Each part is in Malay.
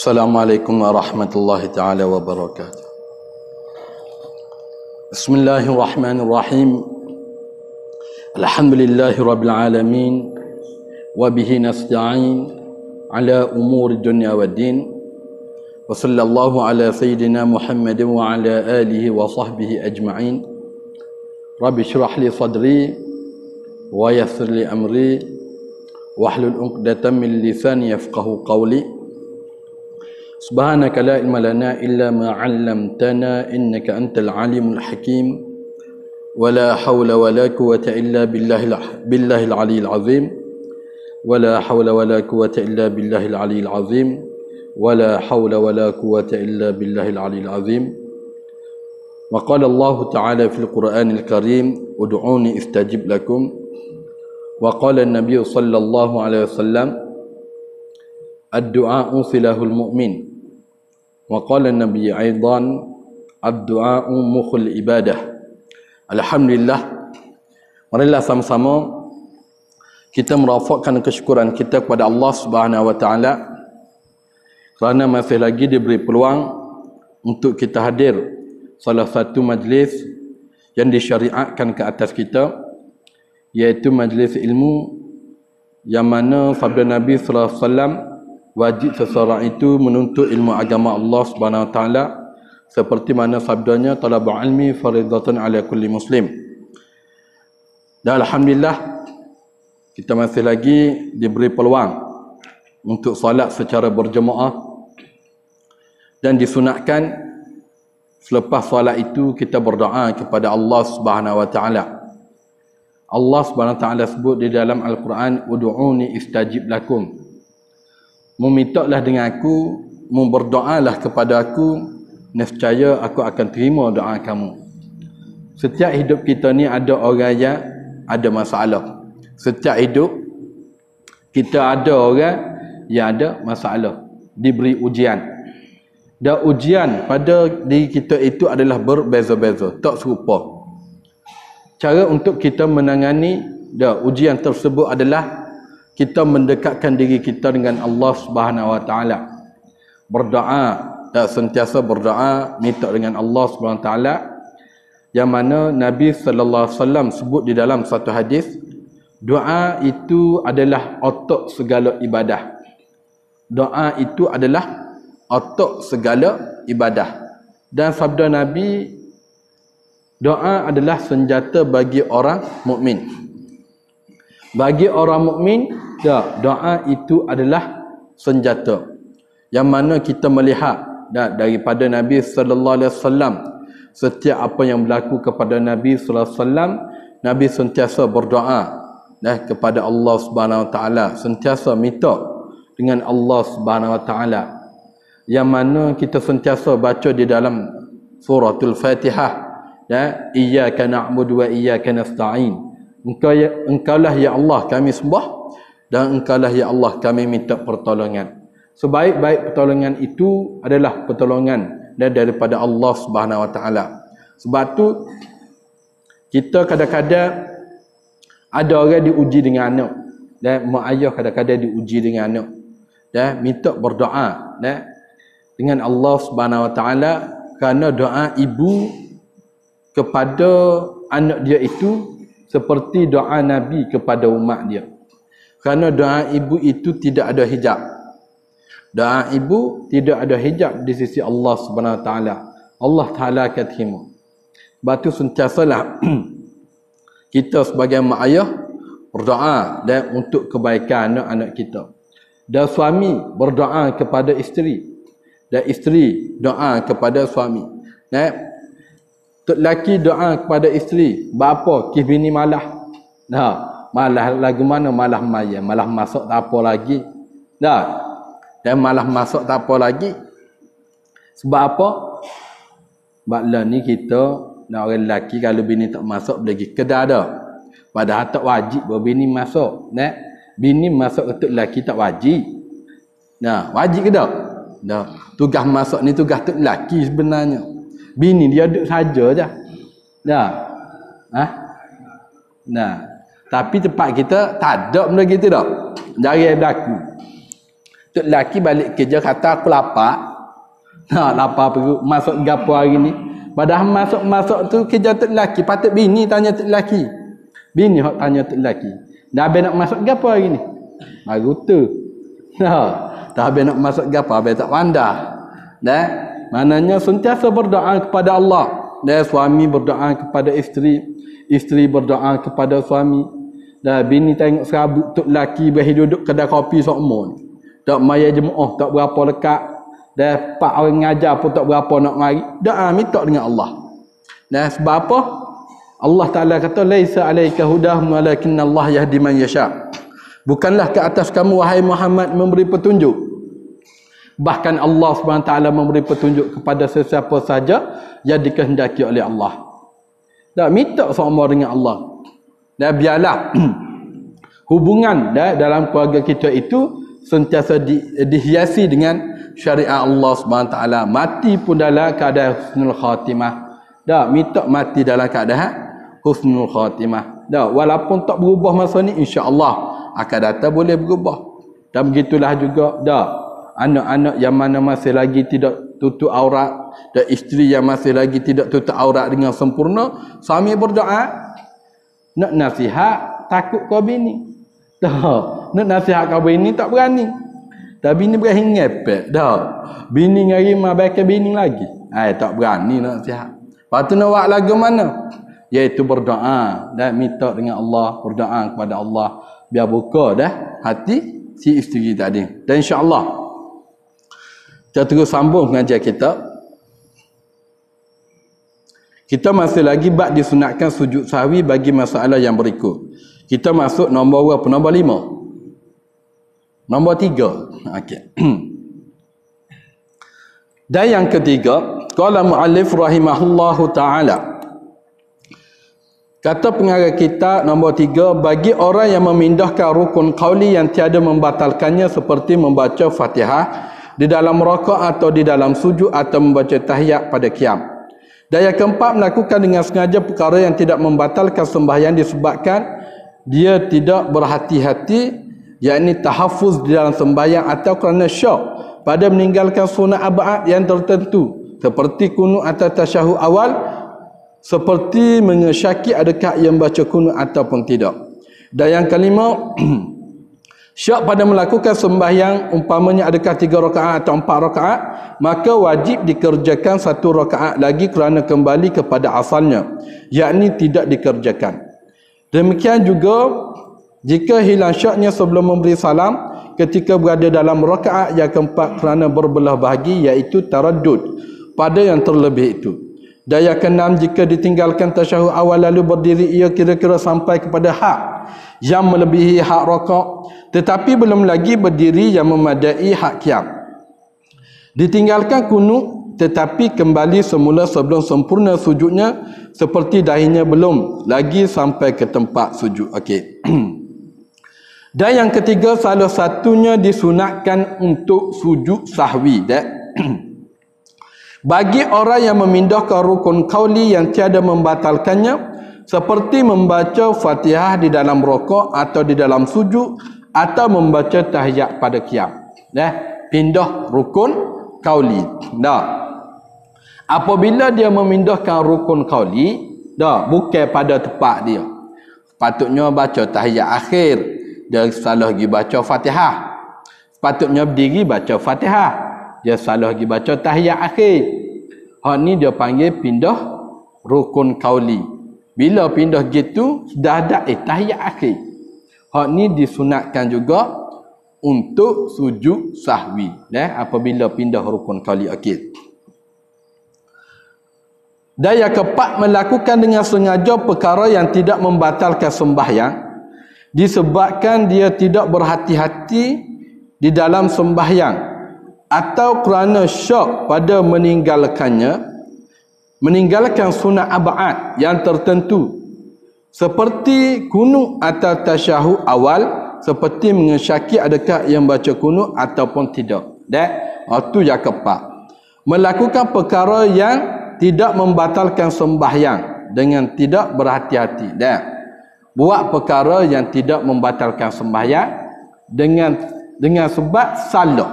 Assalamualaikum warahmatullahi taala wabarakatuh. Bismillahirrahmanirrahim. Alhamdulillahi rabbil alamin wa bihi nasta'in ala umuri dunya waddin. Wa sallallahu ala sayyidina Muhammadin wa ala alihi wa sahbihi ajma'in. Rabbi shrah li sadri wa yassir li amri wahlul 'uqdatam min lisani yafqahu qawli. Subhanaka la ilma lana illa ma 'allamtana innaka antal alimul hakim wa la hawla wa la quwwata illa billahil aliyyil azim wa la hawla wa la quwwata illa billahil aliyyil azim wa la hawla wa la quwwata illa billahil aliyyil azim. Wa qala Allah ta'ala fil Qur'anil Karim ud'uni istajib lakum wa qala an-nabiy sallallahu alaihi wasallam ad-du'a'u silahul mu'min. Wa qala an-nabiy aidan ad-du'a'u mukhul ibadah. Alhamdulillah, marilah sama-sama kita merafakkan kesyukuran kita kepada Allah Subhanahu wa taala kerana masih lagi diberi peluang untuk kita hadir salah satu majlis yang disyariatkan ke atas kita, iaitu majlis ilmu yang mana sabda Nabi sallallahu alaihi wasallam wajib seseorang itu menuntut ilmu agama Allah Subhanahu wa taala seperti mana sabdanya talabul ilmi fardhatun ala kulli muslim. Dan alhamdulillah kita masih lagi diberi peluang untuk solat secara berjemaah, dan disunatkan selepas solat itu kita berdoa kepada Allah Subhanahu wa taala. Allah Subhanahu wa taala sebut di dalam Al-Quran, ud'uni istajib lakum. Memintalah dengan aku, berdoalah kepada aku, nescaya aku akan terima doa kamu. Setiap hidup kita ni ada orang yang ada masalah. Setiap hidup kita ada orang yang ada masalah, diberi ujian. Dan ujian pada diri kita itu adalah berbeza-beza, tak serupa. Cara untuk kita menangani ujian tersebut adalah kita mendekatkan diri kita dengan Allah Subhanahu wa taala. Berdoa, dan sentiasa berdoa minta dengan Allah Subhanahu wa taala, yang mana Nabi sallallahu alaihi wasallam sebut di dalam satu hadis, doa itu adalah otak segala ibadah. Doa itu adalah otak segala ibadah. Dan sabda Nabi, doa adalah senjata bagi orang mukmin. Bagi orang mukmin, doa itu adalah senjata. Yang mana kita melihat daripada Nabi sallallahu alaihi wasallam, setiap apa yang berlaku kepada Nabi sallallahu alaihi wasallam, Nabi sentiasa berdoa kepada Allah Subhanahu wa taala, sentiasa minta dengan Allah Subhanahu wa taala. Yang mana kita sentiasa baca di dalam suratul Fatihah, iyyaka na'budu wa iyyaka nasta'in. Engkaulah ya Allah kami sembah, dan engkaulah ya Allah kami minta pertolongan. Sebaik-baik pertolongan itu adalah pertolongan daripada Allah Subhanahu wa taala. Sebab tu kita kadang-kadang ada orang diuji dengan anak, dan mak ayah kadang-kadang diuji dengan anak, minta berdoa dengan Allah Subhanahu wa taala, kerana doa ibu kepada anak dia itu seperti doa Nabi kepada umat dia. Kerana doa ibu itu tidak ada hijab. Doa ibu tidak ada hijab di sisi Allah Subhanahu wa taala. Allah taala akan terima. Sebab tu sentiasalah kita sebagai mak ayah berdoa untuk kebaikan anak-anak kita. Dan suami berdoa kepada isteri, dan isteri doa kepada suami. Lelaki doa kepada isteri, bapa kis bini malah. Malah lagu mana? Malah maya, malah masuk tak apa lagi. Dan malah masuk tak apa lagi. Sebab apa? Sebab lah ni kita orang lelaki kalau bini tak masuk pergi kedai dah. Padahal tak wajib bini masuk. Bini masuk untuk lelaki tak wajib. Wajib ke tak? Tugas masuk ni tugas tu lelaki sebenarnya. Bini dia duduk saja je. Tapi tempat kita tak ada benda gitu dah. Jari berlaku. tok laki balik kerja kata aku lapar. Lapar pergi masuk gapo hari ni. Padahal masuk tu kerja tok laki, patut bini tanya tok laki. Bini hok tanya tok laki. Dah habis nak masuk gapo hari ni? Baru tu. Dah habis nak masuk gapo, habis tak pandai. Dah, maknanya sentiasa berdoa kepada Allah. Dan suami berdoa kepada isteri, isteri berdoa kepada suami. Dah bini tengok serabut tok laki bagi duduk kedai kopi sokmo ni. Tak maya jemaah tak berapa lekat. Dan pak orang ngajar pun tak berapa nak mari. Doa minta dengan Allah. Dan sebab apa? Allah Taala kata laisa alaika hudahum walakinna Allah yahdi man yasha. Bukanlah ke atas kamu wahai Muhammad memberi petunjuk. Bahkan Allah SWT memberi petunjuk kepada sesiapa saja yang dikehendaki oleh Allah. Dan minta sama dengan Allah. Dan biarlah hubungan dalam keluarga kita itu sentiasa dihiasi dengan syariat Allah SWT. Mati pun dalam keadaan husnul khatimah. Dah minta mati dalam keadaan husnul khatimah. Dah walaupun tak berubah masa ni, insya-Allah akan datang boleh berubah. Dan begitulah juga dah anak-anak yang mana masih lagi tidak tutup aurat dan isteri yang masih lagi tidak tutup aurat dengan sempurna, suami berdoa nak nasihat takut kau bini. Dah nak nasihat kau bini tak berani. Dah bini berani ngepek dah. Bini ngari mabaikan bini lagi. Tak berani nak nasihat. Lepas tu nak buat lagu mana? Iaitu berdoa dan minta dengan Allah, berdoa kepada Allah biar buka dah hati si isteri tadi. Dan insya-Allah kita terus sambung pengajian kita. Kita masih lagi bab disunatkan sujud sahwi bagi masalah yang berikut. Kita masuk nombor berapa? Nombor 5. Nombor 3. Okey. Dan yang ketiga, qala muallif rahimahullahu taala. Kata pengarah kita nombor 3, bagi orang yang memindahkan rukun qauli yang tiada membatalkannya seperti membaca Fatihah di dalam rakaat atau di dalam sujud atau membaca tahiyat pada qiyam. Dan yang keempat, melakukan dengan sengaja perkara yang tidak membatalkan sembahyang disebabkan dia tidak berhati-hati, yakni tahaffuz di dalam sembahyang atau kerana syok pada meninggalkan sunat ab'ad yang tertentu seperti kunut atau tasyahud awal, seperti mengesyaki adakah ia membaca kunut ataupun tidak. Dan yang kelima, syak pada melakukan sembahyang umpamanya adakah 3 rakaat atau 4 rakaat, maka wajib dikerjakan 1 rakaat lagi kerana kembali kepada asalnya, yakni tidak dikerjakan. Demikian juga jika hilang syaknya sebelum memberi salam ketika berada dalam rakaat yang keempat kerana berbelah bahagi, iaitu taraddud pada yang terlebih itu. Dan yang keenam, jika ditinggalkan tasyahud awal lalu berdiri ia kira-kira sampai kepada hak yang melebihi hak rakaat tetapi belum lagi berdiri yang memadai hak qiyam. Ditinggalkan kunut tetapi kembali semula sebelum sempurna sujudnya seperti dahinya belum lagi sampai ke tempat sujud. Okey. Dan yang ketiga, salah satunya disunatkan untuk sujud sahwi. Bagi orang yang memindahkan rukun qauli yang tiada membatalkannya seperti membaca Fatihah di dalam rakaat atau di dalam sujud atau membaca tahiyat pada qiyam. Pindah rukun qauli. Apabila dia memindahkan rukun qauli, bukan pada tempat dia. Sepatutnya baca tahiyat akhir, dia salah lagi baca Fatihah. Sepatutnya berdiri baca Fatihah, dia salah lagi baca tahiyat akhir. Hak ni dia panggil pindah rukun qauli. Bila pindah gitu dah ada tahiyat akhir. Hak ni disunatkan juga untuk sujud sahwi apabila pindah rukun qauli. Okey. Dan yang keempat, melakukan dengan sengaja perkara yang tidak membatalkan sembahyang disebabkan dia tidak berhati-hati di dalam sembahyang atau kerana syok pada meninggalkan sunat ab'ad yang tertentu seperti kunut atau tasyahud awal, seperti mengesyaki adakah yang baca kunut ataupun tidak. Itu yang keempat, melakukan perkara yang tidak membatalkan sembahyang dengan tidak berhati-hati. Buat perkara yang tidak membatalkan sembahyang dengan dengan sebab salah.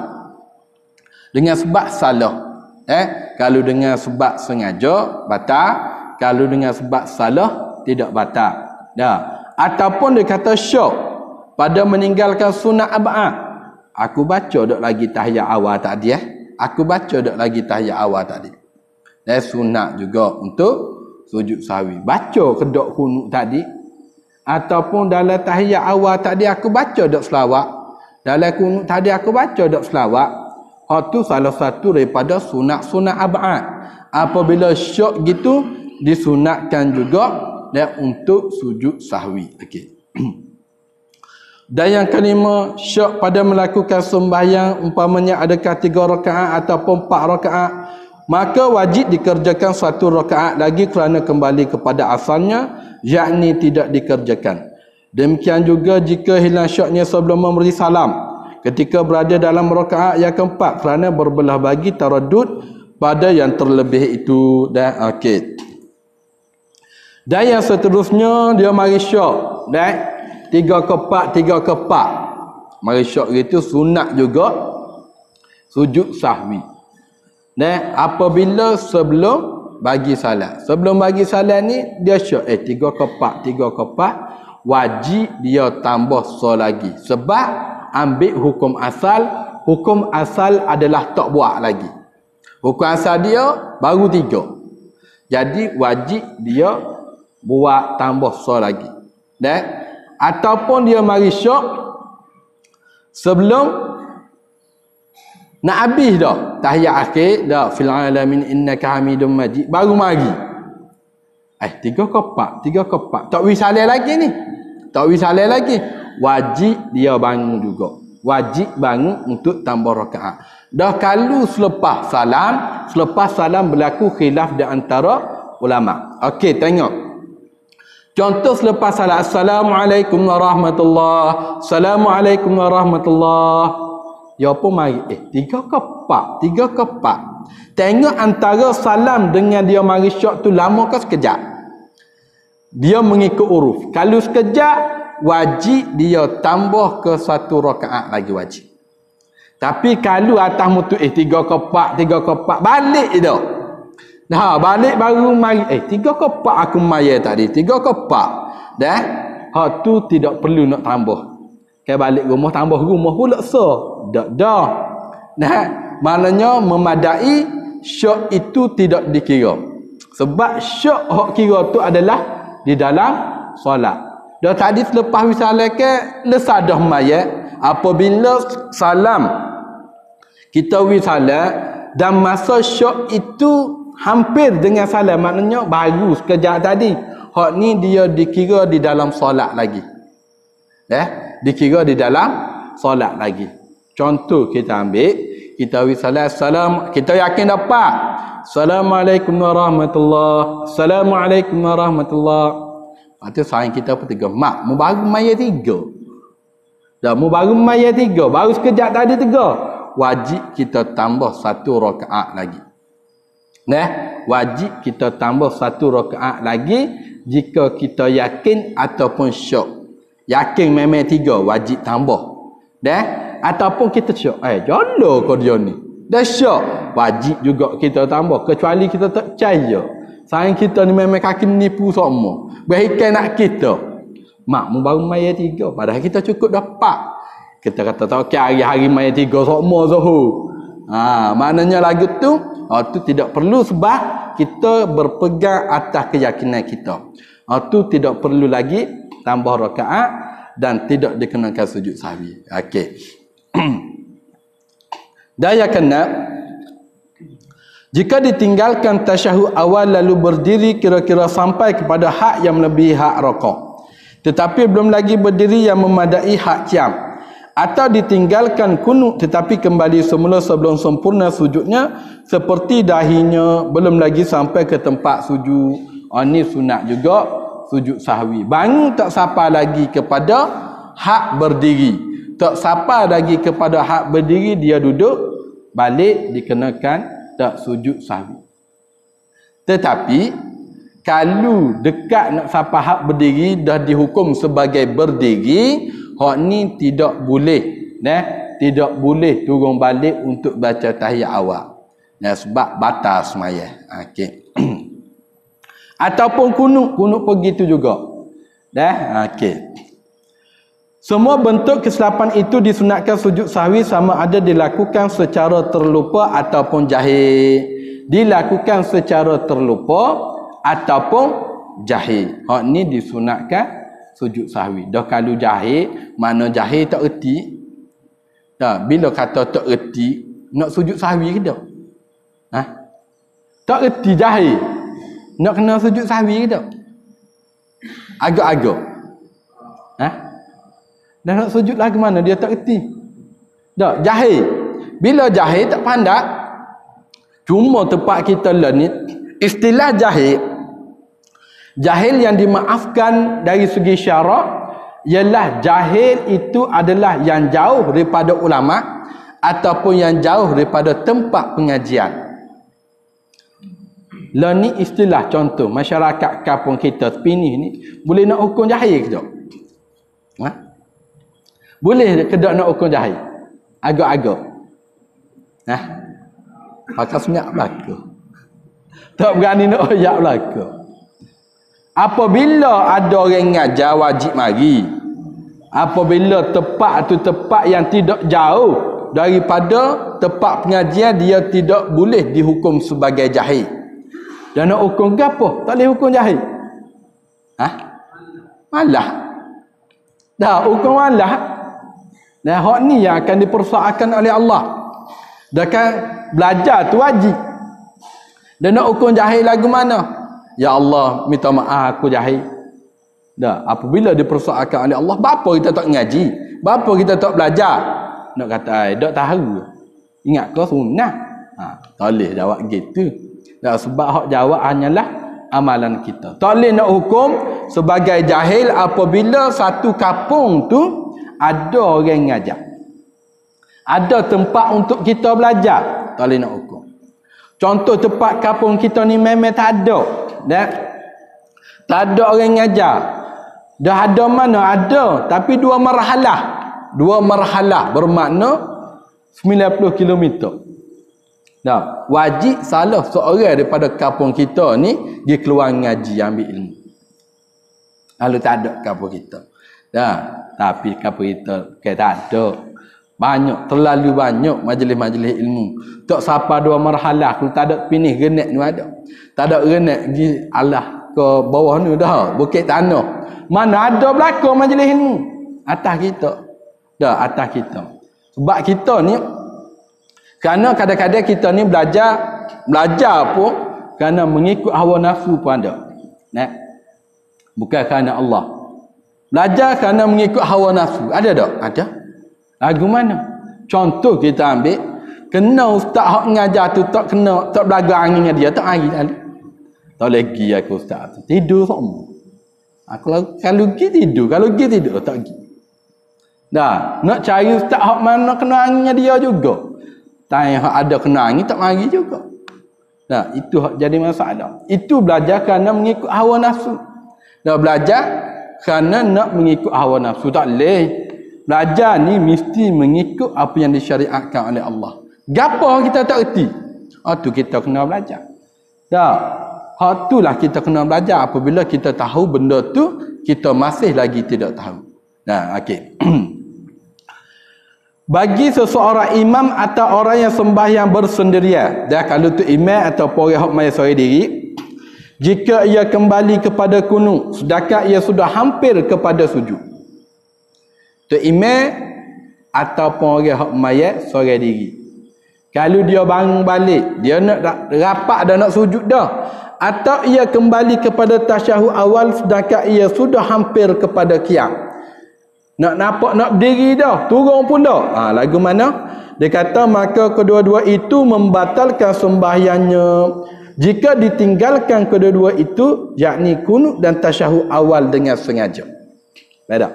Dengan sebab salah. Kalau dengan sebab sengaja batal, kalau dengan sebab salah tidak batal. Ataupun dia kata syak pada meninggalkan sunat ab'ad. Aku baca dak lagi tahiyat awal tadi Aku baca dak lagi tahiyat awal tadi. Dan sunat juga untuk sujud sahwi. Baca kedok kunut tadi ataupun dalam tahiyat awal tadi aku baca dak selawat. Dalam kunut tadi aku baca dak selawat. Itu salah satu daripada sunat-sunat ab'ad. Apabila syak gitu disunatkan juga dan untuk sujud sahwi. Okey. Dan yang kelima, syak pada melakukan sembahyang umpamanya adakah 3 rakaat ataupun 4 rakaat, maka wajib dikerjakan 1 rakaat lagi kerana kembali kepada asalnya, yakni tidak dikerjakan. Demikian juga jika hilang syaknya sebelum memberi salam ketika berada dalam rakaat yang keempat kerana berbelah bagi taradud pada yang terlebih itu. Dan okey. Dan yang seterusnya dia mari syak dan 3 ke 4 mari syak itu sunat juga sujud sahwi. Dan apabila sebelum bagi salat. Sebelum bagi salat ni dia syak 3 ke 4 wajib dia tambah so lagi. Sebab ambil hukum asal adalah tak buat lagi. Hukum asal dia baru 3. Jadi wajib dia buat tambah so lagi. Dan ataupun dia mari syak sebelum nak habis dah tahiyat akhir dah fil alamin innaka hamidum majid baru mari 3 ke 4 tak wisalah lagi ni, tak wisalah lagi, wajib dia bangun juga, wajib bangun untuk tambah rakaat. Dah kalau selepas salam berlaku khilaf di antara ulama. Okey, tengok contoh selepas salat, Assalamualaikum warahmatullahi, Assalamualaikum warahmatullahi. Ya pun mari 3 ke 4 Tengok antara salam dengan dia mari syak tu lama ke sekejap. Dia mengikut uruf. Kalau sekejap wajib dia tambah ke 1 rakaat lagi wajib. Tapi kalau atas mutu 3 ke 4 balik dah. Balik baru mari 3 ke 4 aku maya tadi 3 ke 4 dah tu tidak perlu nak tambah. Balik rumah tambah rumah pula dah. Maknanya memadai syak itu tidak dikira. Sebab syak hak kira tu adalah di dalam solat. Dah tadi selepas wisalah ke lesadah maya apabila salam kita wisalah dan masa syak itu hampir dengan salam, maknanya baru sekejap tadi. Hak ni dia dikira di dalam solat lagi. Dikira di dalam solat lagi. Contoh kita ambil, kita wisalat salam, kita yakin dapat. Assalamualaikum warahmatullahi, Assalamualaikum warahmatullahi. Lepas sayang kita pun 3. Mak, mu baru maya 3. Dah mu baru maya 3, baru sekejap tadi 3. Wajib kita tambah 1 rakaat lagi. Wajib kita tambah 1 rakaat lagi jika kita yakin ataupun syak. Yakin memang 3 wajib tambah. Ataupun kita syak jolo kau dia ni. Dah syak wajib juga kita tambah kecuali kita tak percaya. Sayang kita ni memang kaki nipu semua. Baikkan nak kita. Mak mu baru maya 3 padahal kita cukup dapat. Kita kata tak okey hari-hari maya 3 semua Zuhur. Maknanya lagu tu tidak perlu sebab kita berpegang atas keyakinan kita. Itu tidak perlu lagi tambah rakaat dan tidak dikenakan sujud sahwi. Okey. Dan yang kena jika ditinggalkan tasyahud awal lalu berdiri kira-kira sampai kepada hak yang melebihi hak rakaat tetapi belum lagi berdiri yang memadai hak qiyam, atau ditinggalkan kunut tetapi kembali semula sebelum sempurna sujudnya seperti dahinya belum lagi sampai ke tempat sujud. Ini sunat juga sujud sahwi. Bangun tak sampai lagi kepada hak berdiri, tak sampai lagi kepada hak berdiri, dia duduk balik dikenakan tak sujud sahwi. Tetapi kalau dekat nak sampai hak berdiri dah dihukum sebagai berdiri, hak ni tidak boleh, tidak boleh turun balik untuk baca tahiyat awal. Sebab batal sembahyang. Okey. Ataupun kunut begitu juga. Okey. Semua bentuk kesilapan itu disunatkan sujud sahwi sama ada dilakukan secara terlupa ataupun jahil. Dilakukan secara terlupa ataupun jahil. Hak ni disunatkan sujud sahwi. Dah kalau jahil, mana jahil tak erti. Bila kata tak erti, nak sujud sahwi ke tak? Tak erti jahil. Nak kena sujud sahwi ke tak? Agak-agak. Dah nak sujud lagu mana dia tak erti. Tak, jahil. Bila jahil tak pandai. Cuma tempat kita lah ni istilah jahil. Jahil yang dimaafkan dari segi syarak ialah jahil itu adalah yang jauh daripada ulama ataupun yang jauh daripada tempat pengajian. Lah ni istilah contoh masyarakat kampung kita sepinih ni boleh nak hukum jahil ke tak? Boleh ke tak nak hukum jahil? Agak-agak. Pakai senyap belaka. Tak berani nak oyak belaka. Apabila ada orang ngajar wajib mari. Apabila tempat tu tempat yang tidak jauh daripada tempat pengajian, dia tidak boleh dihukum sebagai jahil. Dan nak hukum ke apa? Tak boleh hukum jahil. Malah. Dah hukum malah. Dan hak ni yang akan dipersoalkan oleh Allah. Dan kan belajar tu wajib. Dan nak hukum jahil lagu mana? Ya Allah, minta maaf aku jahil. Dah, apabila dipersoalkan oleh Allah, bapa kita tak ngaji? Bapa kita tak belajar? Nak kata, tak tahu. Ingat kau sunnah? Tak boleh jawab gitu. Dah, sebab hak jawab hanyalah amalan kita. Tak boleh nak hukum sebagai jahil apabila satu kampung tu ada orang ngajar. Ada tempat untuk kita belajar. Tak boleh nak hukum. Contoh tempat kampung kita ni memang tak ada. Tak ada orang ngajar. Dah ada mana? Ada. Tapi dua marhalah. Dua marhalah bermakna 90 km. Dah, wajib salah seorang daripada kampung kita ni dia keluar ngaji ambil ilmu. Lalu tak ada kampung kita. Dah. Tapi kampung kita tak ada. Banyak, terlalu banyak majlis-majlis ilmu. Tak siapa dua marhalah. Kalau tak ada pinih genek ni ada. Tak ada genek pergi alah ke bawah ni dah. Bukit tanah. Mana ada belakang majlis ilmu? Atas kita. Dah, atas kita. Sebab kita ni, kerana kadang-kadang kita ni belajar pun kerana mengikut hawa nafsu pun ada. Bukan kerana Allah. Belajar kerana mengikut hawa nafsu. Ada tak? Ada. Lagu mana? Contoh kita ambil. Kena ustaz hak mengajar tu tak kena, tak belaga angin dengan dia. Tak hari tadi. Tak lagi aku ustaz tu. Tidur semua. Aku kalau pergi tidur. Kalau pergi tidur tak pergi. Dah. Nak cari ustaz hak mana kena angin dengan dia juga. Tanya hak ada kena angin tak mari juga. Dah. Itu hak jadi masalah. Itu belajar kerana mengikut hawa nafsu. Dah belajar kerana nak mengikut hawa nafsu. Tak boleh. Belajar ni mesti mengikut apa yang disyariatkan oleh Allah. Gapo kita tak erti? Tu kita kena belajar. Dah. Hak itulah kita kena belajar apabila kita tahu benda tu kita masih lagi tidak tahu. Nah, okey. Bagi seseorang imam atau orang yang sembahyang bersendirian, dah kalau tu imam atau orang hak mai seorang diri, jika ia kembali kepada kunut sedangkan ia sudah hampir kepada sujud. Tu imam ataupun orang hak mayat seorang diri. Kalau dia bangun balik, dia nak rapat dah nak sujud dah, atau ia kembali kepada tasyahud awal sedangkan ia sudah hampir kepada qiyam. Nak nampak nak berdiri dah, turun pun dah. Lagu mana? Dia kata maka kedua-dua itu membatalkan sembahyangnya. Jika ditinggalkan kedua-dua itu, yakni kunut dan tasyahud awal dengan sengaja. Baik.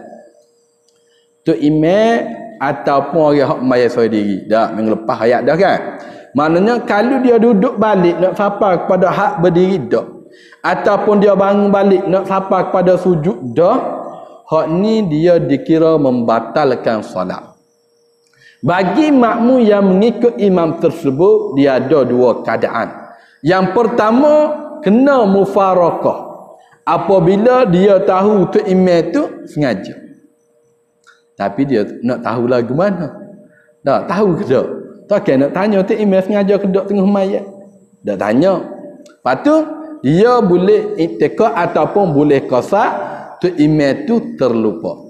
Tu imam ataupun orang hak mayat seorang diri. Dah minggu lepas ayat dah kan. Maknanya kalau dia duduk balik nak sampai kepada hak berdiri dah, ataupun dia bangun balik nak sampai kepada sujud dah, hak ni dia dikira membatalkan solat. Bagi makmum yang mengikut imam tersebut, dia ada dua keadaan. Yang pertama, kena mufarakah. Apabila dia tahu tu imam tu sengaja. Tapi dia nak tahu lagu mana. Tak tahu ke tak? Tak nak tanya tu imam sengaja ke tak tengah mayat. Tak tanya. Lepas tu, dia boleh iktikad ataupun boleh qasar tu imam tu terlupa.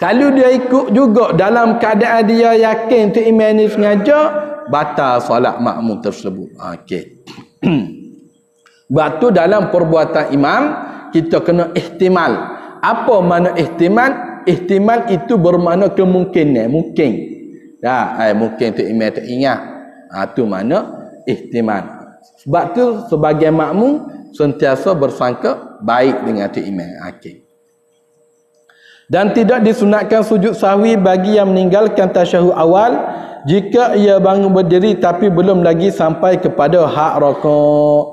Kalau dia ikut juga dalam keadaan dia yakin tu imam ni sengaja, batal solat makmum tersebut. Okey. Sebab tu dalam perbuatan imam kita kena ihtimal. Apa makna ihtimal? Ihtimal itu bermakna kemungkinan, mungkin. Mungkin tu imam tak ingat. Tu makna ihtimal. Sebab tu sebagai makmum sentiasa bersangka baik dengan tu imam. Okey. Dan tidak disunatkan sujud sahwi bagi yang meninggalkan tasyahud awal jika ia bangun berdiri tapi belum lagi sampai kepada hak rakaat.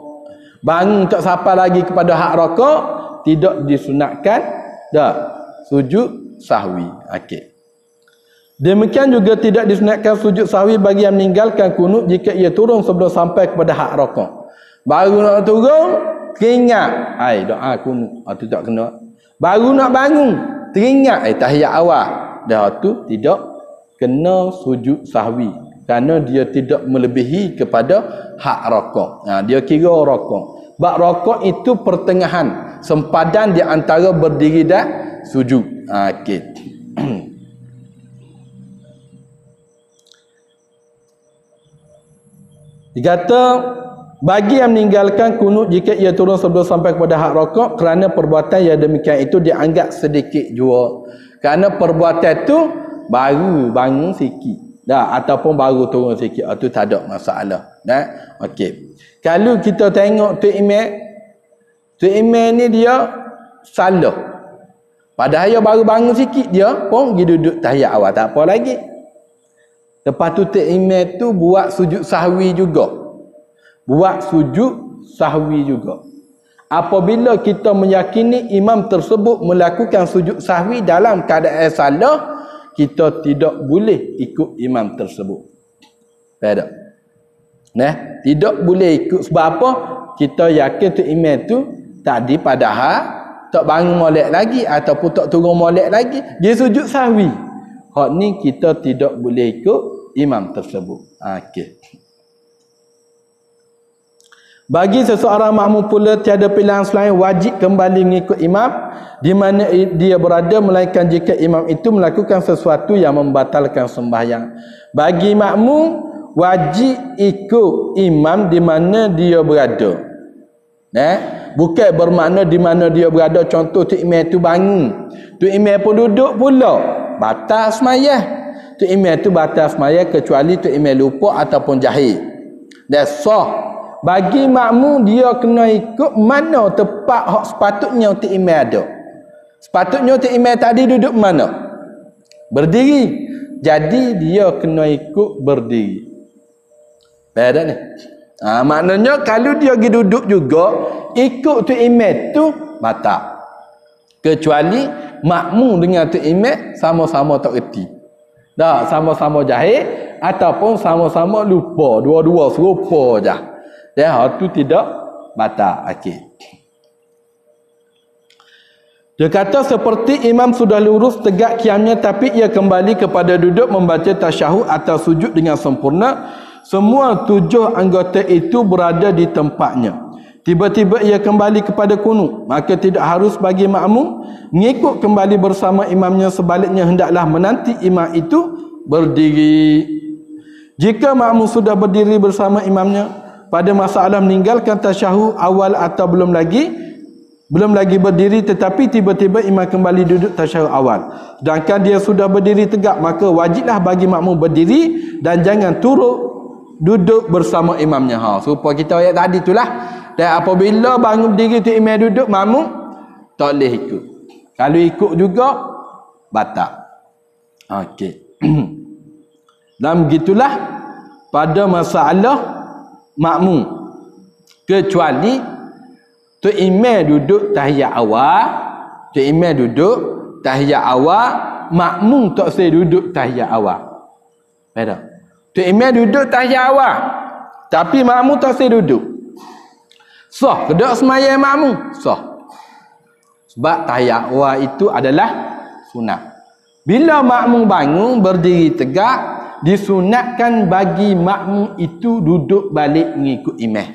Bangun tak sampai lagi kepada hak rakaat, tidak disunatkan sujud sahwi. Okey. Demikian juga tidak disunatkan sujud sahwi bagi yang meninggalkan kunut jika ia turun sebelum sampai kepada hak rakaat. Baru nak turun, teringat, doa kunut. Itu tak kena. Baru nak bangun, teringat tahiyat awal. Dah tu tidak kena sujud sahwi kerana dia tidak melebihi kepada hak rakaat. Dia kira rakaat. Sebab rakaat itu pertengahan, sempadan di antara berdiri dan sujud. Okey. Dikata bagi yang meninggalkan kunut jika ia turun sebelum sampai kepada hak rakaat kerana perbuatan yang demikian itu dianggap sedikit jua. Kerana perbuatan itu baru bangun sikit ataupun baru turun sikit, itu tak ada masalah. Okey. Kalau kita tengok tu imam ni dia salah. Padahal dia baru bangun sikit, dia pun pergi duduk tahiyat awal, tak apa lagi. Lepas tu imam tu buat sujud sahwi juga. Apabila kita meyakini imam tersebut melakukan sujud sahwi dalam keadaan salah, kita tidak boleh ikut imam tersebut. Faham tak? Tidak boleh ikut. Sebab apa? Kita yakin tu imam tu tadi padahal tak bangun molek lagi ataupun tak turun molek lagi, dia sujud sahwi. Hak ni kita tidak boleh ikut imam tersebut. Okey. Bagi seseorang makmum pula tiada pilihan selain wajib kembali mengikut imam di mana dia berada, melainkan jika imam itu melakukan sesuatu yang membatalkan sembahyang. Bagi makmum wajib ikut imam di mana dia berada. Bukan bermakna di mana dia berada, contoh tu imam tu bangun, tu imam pun duduk pula, batal sembahyang. Tu imam tu batal sembahyang kecuali tu imam lupa ataupun jahil. Dan sah. Bagi makmum dia kena ikut mana tempat hak sepatutnya tu imam ada. Sepatutnya tu imam tadi duduk mana? Berdiri. Jadi dia kena ikut berdiri. Faham tak ni? Maknanya kalau dia pergi duduk juga, ikut tu imam tu batal. Kecuali makmum dengan tu imam sama-sama tak reti. Sama-sama jahil ataupun sama-sama lupa, dua-dua serupa je. Hal tu tidak batal. Okey. Dia kata seperti imam sudah lurus tegak qiyamnya tapi ia kembali kepada duduk membaca tasyahud atau sujud dengan sempurna, semua 7 anggota itu berada di tempatnya. Tiba-tiba ia kembali kepada kunut, maka tidak harus bagi makmum mengikut kembali bersama imamnya, sebaliknya hendaklah menanti imam itu berdiri. Jika makmum sudah berdiri bersama imamnya pada masalah meninggalkan tasyahud awal atau belum lagi berdiri tetapi tiba-tiba imam kembali duduk tasyahud awal, sedangkan dia sudah berdiri tegak, maka wajiblah bagi makmum berdiri dan jangan turun duduk bersama imamnya. Supaya kita ayat tadi itulah. Dan apabila bangun berdiri tu imam duduk, makmum tak boleh ikut. Kalau ikut juga batal. Okey. Dan begitulah pada masalah makmum, kecuali tu imam duduk tahiyat awal, makmum tak usah duduk tahiyat awal. Beda. Tu imam duduk tahiyat awal. Tapi makmum tak boleh duduk. Sah ke tak sembahyang makmum? Sah. Sebab tahiyat awal itu adalah sunat. Bila makmum bangun berdiri tegak, disunatkan bagi makmum itu duduk balik mengikut imam.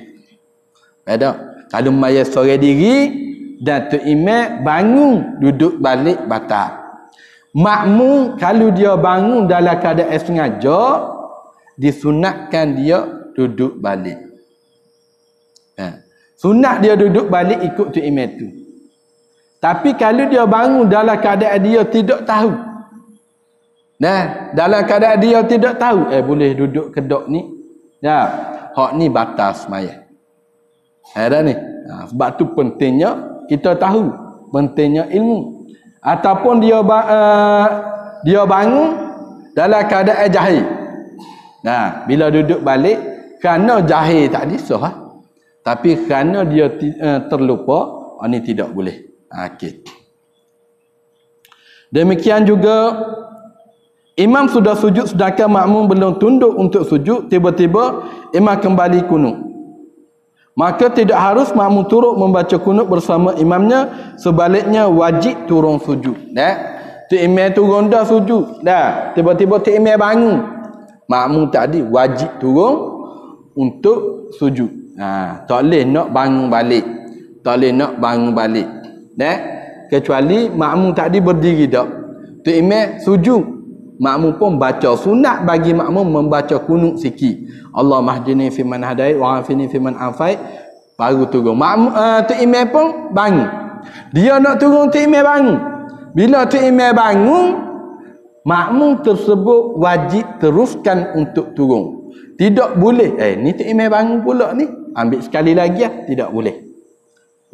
Beda. Kalau sembahyang seorang diri dan tu imam bangun duduk balik batal. Makmum kalau dia bangun dalam keadaan sengaja, disunatkan dia duduk balik. Sunat dia duduk balik ikut tu imam tu. Tapi kalau dia bangun dalam keadaan dia tidak tahu, dalam keadaan dia tidak tahu, boleh duduk kedok ni, hak ni batal sembahyang. Dah ni. Sebab tu pentingnya kita tahu, pentingnya ilmu. Ataupun dia bangun dalam keadaan jahil. Bila duduk balik kerana jahil tadi sah. Tapi kerana dia terlupa, ini tidak boleh. Okey. Demikian juga imam sudah sujud sedangkan makmum belum tunduk untuk sujud, tiba-tiba imam kembali kunut. Maka tidak harus makmum turut membaca kunut bersama imamnya, sebaliknya wajib turun sujud. Tu imam turun dah sujud. Tiba-tiba tu imam bangun. Makmum tadi wajib turun untuk sujud. Tak boleh nak bangun balik. Tak boleh nak bangun balik. Kecuali makmum tadi berdiri dak. Tu imam sujud. Makmum pun baca. Sunat bagi makmum membaca kunut sikit. Allah mahdini fiman hadait wa afini fiman afait, baru turun. Makmum tu imam pun bangun. Dia nak turun tu imam bangun. Bila tu imam bangun, makmum tersebut wajib teruskan untuk turun. Tidak boleh ni tu imam bangun pula ni, ambil sekali lagi tidak boleh.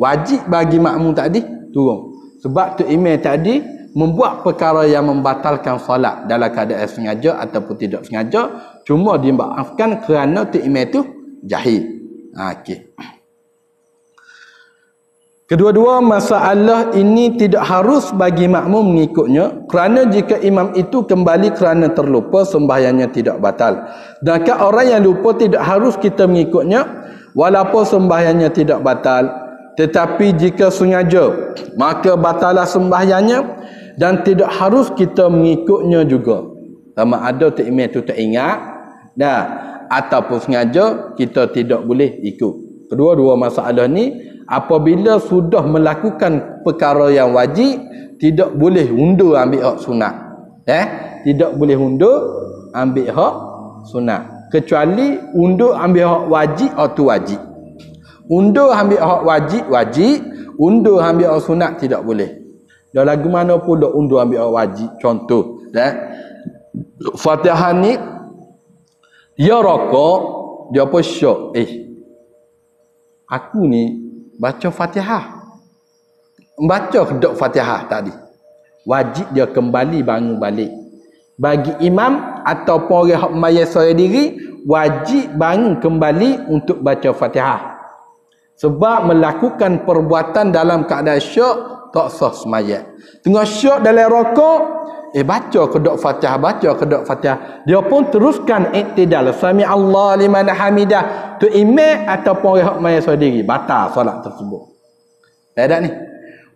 Wajib bagi makmum tadi turun. Sebab tu imam tadi membuat perkara yang membatalkan solat dalam keadaan sengaja ataupun tidak sengaja, cuma dimaafkan kerana tu imam tu jahil. Okey. Kedua-dua masalah ini tidak harus bagi makmum mengikutnya, kerana jika imam itu kembali kerana terlupa, sembahyangnya tidak batal. Sedangkan orang yang lupa tidak harus kita mengikutnya walaupun sembahyangnya tidak batal. Tetapi jika sengaja, maka batalah sembahyangnya dan tidak harus kita mengikutnya juga. Sama ada tu imam tu tak ingat ataupun sengaja, kita tidak boleh ikut. Kedua-dua masalah ni, apabila sudah melakukan perkara yang wajib, tidak boleh undur ambil hak sunat. Tidak boleh undur ambil hak sunat. Kecuali undur ambil hak wajib atau wajib. Undur ambil hak wajib, undur ambil hak sunat tidak boleh. Dah lagu mana pun dah undur ambil hak wajib. Contoh, Fatihah ni dia rokok, dia apa syok. Aku ni baca Fatihah. Baca kedok Fatihah tadi. Wajib dia kembali bangun balik. Bagi imam ataupun orang hak mayat seorang diri, wajib bangun kembali untuk baca Fatihah. Sebab melakukan perbuatan dalam keadaan syok tak sah sembahyang. Tengah syok dalam rokok, baca kedok Fatihah, dia pun teruskan iktidal, sami Allah liman hamidah, tu imam ataupun orang hak mayat seorang diri, batal solat tersebut. Tak ni.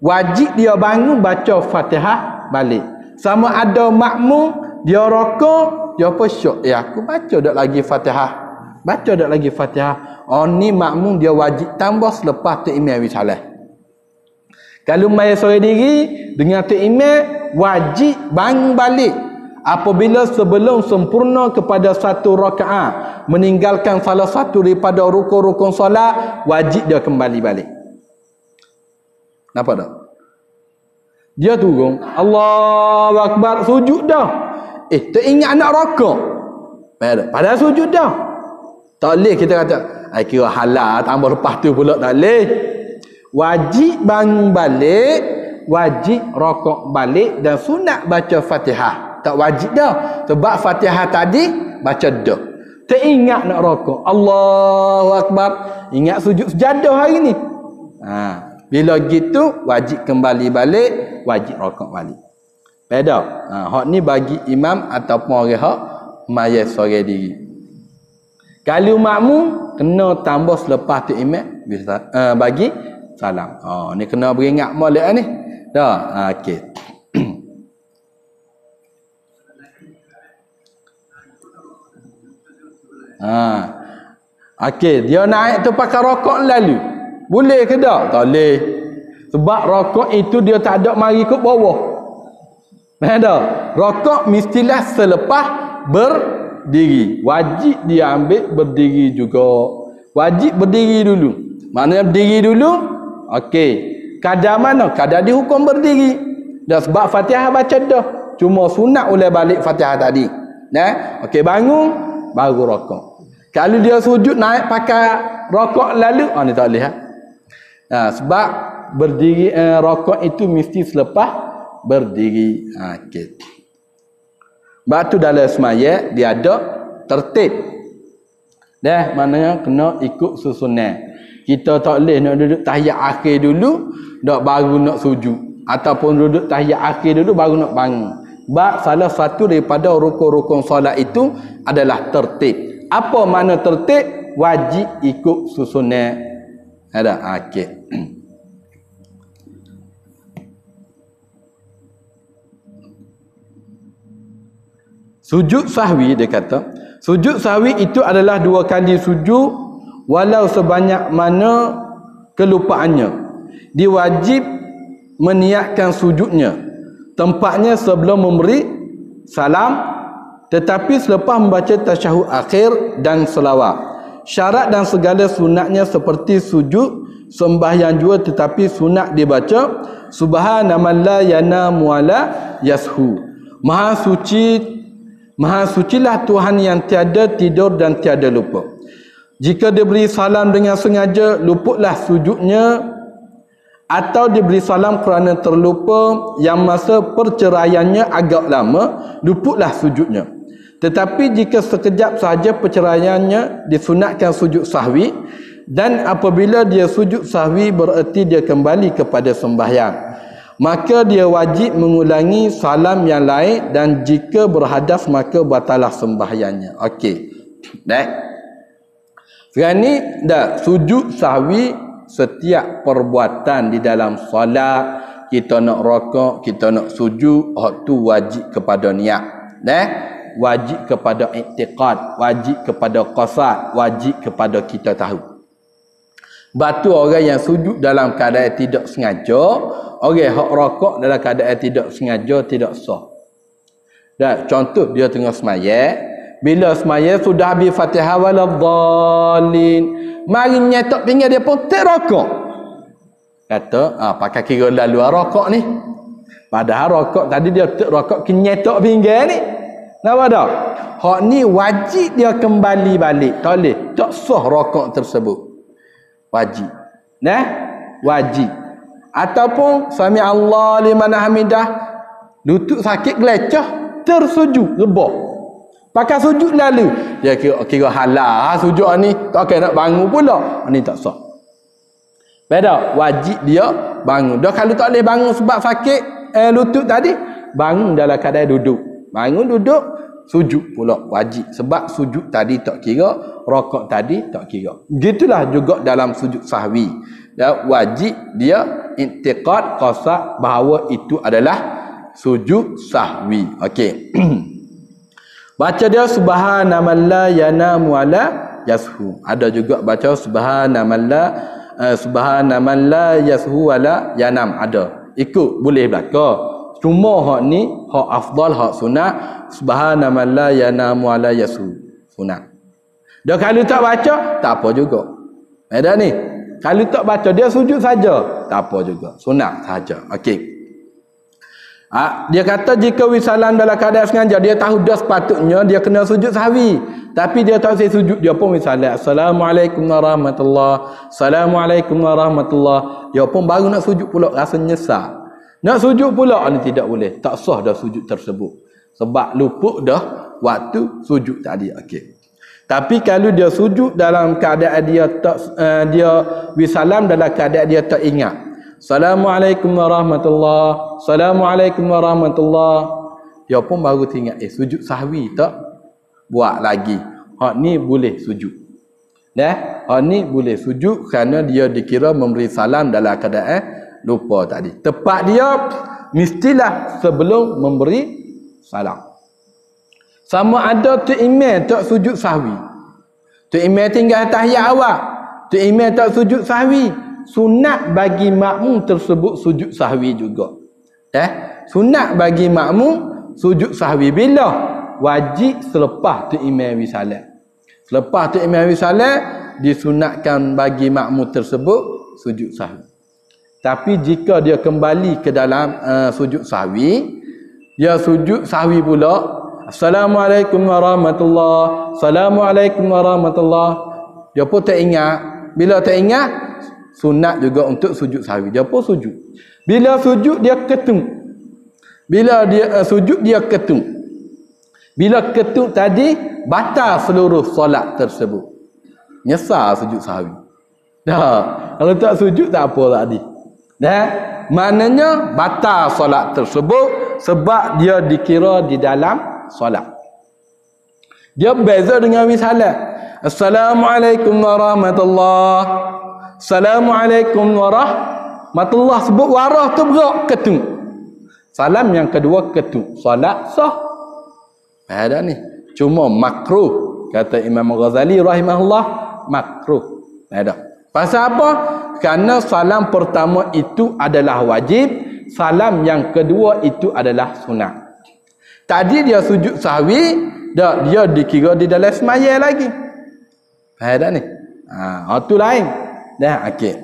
Wajib dia bangun baca Fatihah balik. Sama ada makmum dia rokok, dia apa syok, aku baca dak lagi Fatihah. Ni makmum dia wajib tambah selepas tu imam wisalah. Kalau mayat seorang diri dengan tu imam, wajib bangun balik apabila sebelum sempurna kepada satu rakaat meninggalkan salah satu daripada rukun-rukun solat, wajib dia kembali balik. Nampak tak? Dia turun, Allahu Akbar, sujud dah. Teringat nak rokok. Padahal sujud dah. Tak boleh kita kata, kira halal tambah lepas tu pula, tak boleh. Wajib bangun balik, wajib rokok balik dan sunat baca Fatihah. Tak wajib dah. Sebab Fatihah tadi baca dah. Teringat nak rokok, Allahu Akbar, ingat sujud sejadah hari ni. Bila gitu wajib kembali balik, wajib rokok balik. Beda. Hak ni bagi imam ataupun orang hak mayat seorang diri. Kalau makmum kena tambah selepas tu imam bisa bagi salam. Ni kena beringat molek ni. Dah. Okey. Okey, dia naik tu pakai rokok lalu. Boleh ke tak? Tak boleh. Sebab rokok itu dia tak ada mari ke bawah. Ada. Rokok mestilah selepas berdiri. Wajib dia ambil berdiri juga. Wajib berdiri dulu. Maknanya berdiri dulu. Okey. Kadar mana? Kadar dihukum berdiri. Dah sebab Fatihah baca dah. Cuma sunat ulai balik Fatihah tadi. Nah, okey, bangun baru rokok. Kalau dia sujud naik pakai rokok lalu, ni tak boleh. Sebab berdiri rokok itu mesti selepas berdiri. Okey. Sebab tu dalam semaya dia ada tertib. Dah, maknanya kena ikut susunan. Kita tak boleh nak duduk tahiyat akhir dulu, dak baru nak sujud. Ataupun duduk tahiyat akhir dulu baru nak bangun. Sebab salah satu daripada rukun-rukun solat itu adalah tertib. Apa makna tertib? Wajib ikut susunan. Ada. Okey. Sujud sahwi dia kata. Sujud sahwi itu adalah 2 kali sujud walau sebanyak mana kelupaannya. Diwajib meniatkan sujudnya. Tempatnya sebelum memberi salam, tetapi selepas membaca tasyahud akhir dan selawat. Syarat dan segala sunatnya seperti sujud sembahyang juga, tetapi sunat dibaca subhanaman la yanamu ala yashu. Maha sucilah Tuhan yang tiada tidur dan tiada lupa. Jika diberi salam dengan sengaja, luputlah sujudnya, atau diberi salam kerana terlupa yang masa perceraiannya agak lama, luputlah sujudnya. Tetapi jika sekejap sahaja perceraiannya, disunatkan sujud sahwi, dan apabila dia sujud sahwi bererti dia kembali kepada sembahyang, maka dia wajib mengulangi salam yang lain, dan jika berhadas maka batalah sembahyangnya. Okey. Dah. Sekarang ni dah sujud sahwi setiap perbuatan di dalam solat. Kita nak rokok, kita nak sujud, hak tu wajib kepada niat. Dah. Wajib kepada i'tiqad, wajib kepada qasad, wajib kepada kita tahu. Batu orang yang sujud dalam keadaan tidak sengaja, orang hak rokok dalam keadaan tidak sengaja tidak sah. Dan contoh dia tengah semaya, bila semaya sudah habis Fatihah waladhdallin, mari nyetok pinggan dia pun tak rokok. Kata, pakai kira lalu rokok ni. Padahal rokok tadi dia tak rokok kenyetok pinggan ni. Nampak tak? Hak ni wajib dia kembali balik. Tak boleh. Tak sah rokok tersebut. Wajib. Nah? Wajib. Ataupun sami Allah liman hamidah, lutut sakit gelecah, tersujud, rebah. Pakai sujud lalu. Dia kira halal sujud ni. Tak kena nak bangun pula. Ni tak sah. Beda. Wajib dia bangun. Dah kalau tak boleh bangun sebab sakit lutut tadi, bangun dalam keadaan duduk. Bangun duduk, sujud pula wajib. Sebab sujud tadi tak kira, rokok tadi tak kira. Gitulah juga dalam sujud sahwi. Ya, wajib dia i'tiqad qasad bahawa itu adalah sujud sahwi. Okey. Baca dia subhanaman la yanamu ala yashu. Ada juga baca subhanaman la yashu wala yanam. Ada. Ikut boleh belaka. Cuma hak ni hak afdal, hak sunat subhanaman la yanamu ala yasu, sunat. Dah kalau tak baca tak apa juga. Ada ni. Kalau tak baca dia sujud saja, tak apa juga. Sunat saja. Okey. Dia kata jika wisalam dalam keadaan sengaja, dia tahu dah sepatutnya dia kena sujud sahwi, tapi dia tak saya sujud, dia pun wisalam. Assalamualaikum warahmatullahi. Assalamualaikum warahmatullahi. Dia pun baru nak sujud pula, rasa nyesal. Nak sujud pula ni tidak boleh. Tak sah dah sujud tersebut. Sebab luput dah waktu sujud tadi. Okey. Tapi kalau dia sujud dalam keadaan dia tak dia wisalam dalam keadaan dia tak ingat. Assalamualaikum warahmatullahi. Assalamualaikum warahmatullahi. Dia pun baru teringat sujud sahwi tak buat lagi. Hak ni boleh sujud. Hak ni boleh sujud kerana dia dikira memberi salam dalam keadaan lupa tadi. Tepat dia mestilah sebelum memberi salam. Sama ada tu imam tak sujud sahwi. Tu imam tinggal tahiyat awal. Tu imam tak sujud sahwi. Sunat bagi makmum tersebut sujud sahwi juga. Sunat bagi makmum sujud sahwi bila? Wajib selepas tu imam wisalat. Selepas tu imam wisalat disunatkan bagi makmum tersebut sujud sahwi. Tapi jika dia kembali ke dalam sujud sahwi, dia sujud sahwi pula. Assalamualaikum warahmatullahi. Assalamualaikum warahmatullahi. Dia pun tak ingat. Bila tak ingat, sunat juga untuk sujud sahwi. Dia pun sujud. Bila sujud dia ketung. Bila dia sujud dia ketung. Bila ketung tadi batal seluruh solat tersebut. Nyesal sujud sahwi. Kalau tak sujud tak apa tadi. Maknanya batal solat tersebut sebab dia dikira di dalam solat. Dia beza dengan wisalat. Assalamualaikum warahmatullahi. Assalamualaikum warahmatullahi. Sebut warah tu berak ketung. Salam yang kedua ketung. Solat sah. Ada ni. Cuma makruh. Kata Imam Ghazali rahimahullah, makruh. Ada. Pasal apa? Kerana salam pertama itu adalah wajib. Salam yang kedua itu adalah sunat. Tadi dia sujud sahwi, dia dikira di dalam semaya lagi. Faham tak ni? Itu lain. Okey.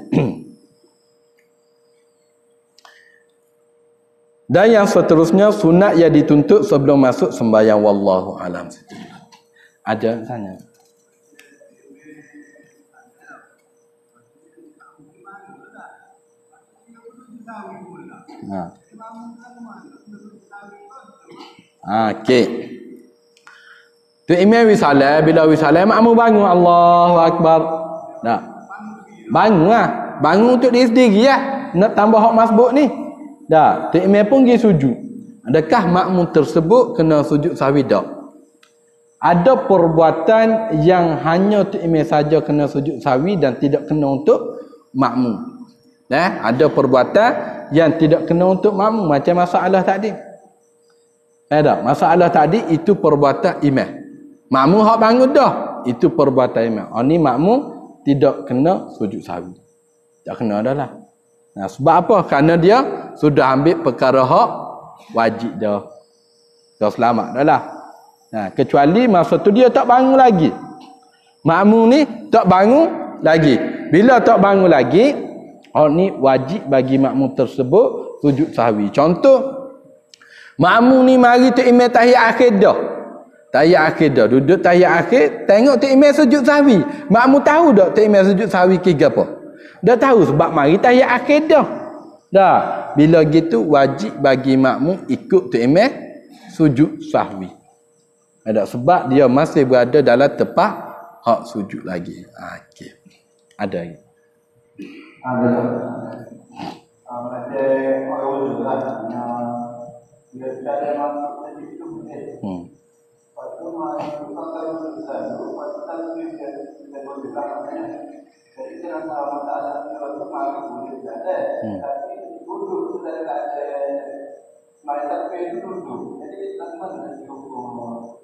Dan yang seterusnya sunat yang dituntut sebelum masuk sembahyang, wallahu alam. Ada tanya. Okey. Tu imam wisalah, bila wisalah makmum bangun, Allahu akbar. Bangun lah. Bangun untuk diri sendiri lah. Nak tambah hak masbuk ni. Tu imam pun pergi sujud. Adakah makmum tersebut kena sujud sahwi tak? Ada perbuatan yang hanya tu imam saja kena sujud sahwi dan tidak kena untuk makmum. Ada perbuatan yang tidak kena untuk makmum, macam masalah tadi. Ada masalah tadi itu perbuatan imam. Makmum hak bangun dah, itu perbuatan imam. Ni makmum tidak kena sujud sahwi. Tak kena dah lah. Sebab apa? Kerana dia sudah ambil perkara hak wajib dah. Dah selamat dah lah. Kecuali masa tu dia tak bangun lagi. Makmum ni tak bangun lagi. Bila tak bangun lagi, ni wajib bagi makmum tersebut sujud sahwi. Contoh, makmum ni mari tu imam tahiyat akhir dah. Tahiyat akhir dah. Duduk tahiyat akhir, tengok tu imam sujud sahwi. Makmum tahu tak tu imam sujud sahwi ke apa? Dah tahu sebab mari tahiyat akhir dah. Bila gitu wajib bagi makmum ikut tu imam sujud sahwi. Sebab dia masih berada dalam tempat hak sujud lagi. Okey. Ada lagi. Ada orang wujud lah. Dia tak ada masuk tadi itu boleh. Lepas tu masuk kalau susah tu, pasal kita boleh belakangnya. Jadi kita nak masalah itu masuk boleh ada. Tapi duduk tu dah tak ada. Macam tu duduk. Jadi langsung nak dihukum.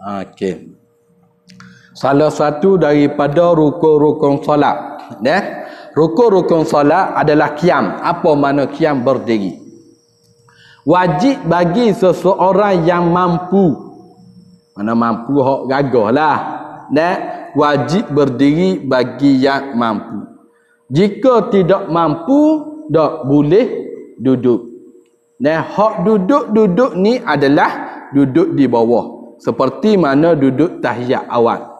Okey. Salah satu daripada rukun-rukun solat. Rukun-rukun solat adalah qiyam. Apa makna qiyam? Berdiri. Wajib bagi seseorang yang mampu. Mana mampu hak gagah lah. Wajib berdiri bagi yang mampu. Jika tidak mampu, tak boleh duduk. Hak duduk ni adalah duduk di bawah. Seperti mana duduk tahiyat awal.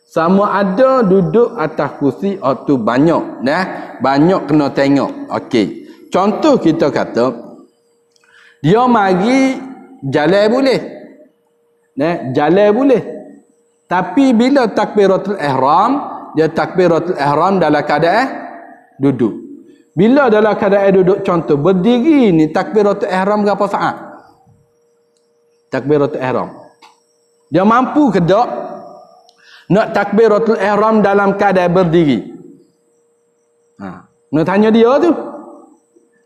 Sama ada duduk atas kursi atau banyak. Banyak kena tengok. Okey. Contoh kita kata, dia mari jalan boleh. Jalan boleh. Tapi bila takbiratul ihram, dia takbiratul ihram dalam keadaan duduk. Bila dalam keadaan duduk, contoh berdiri ni takbiratul ihram berapa saat? Takbiratul ihram Dia mampu ke tak nak takbiratul ihram dalam keadaan berdiri? Nak tanya dia tu.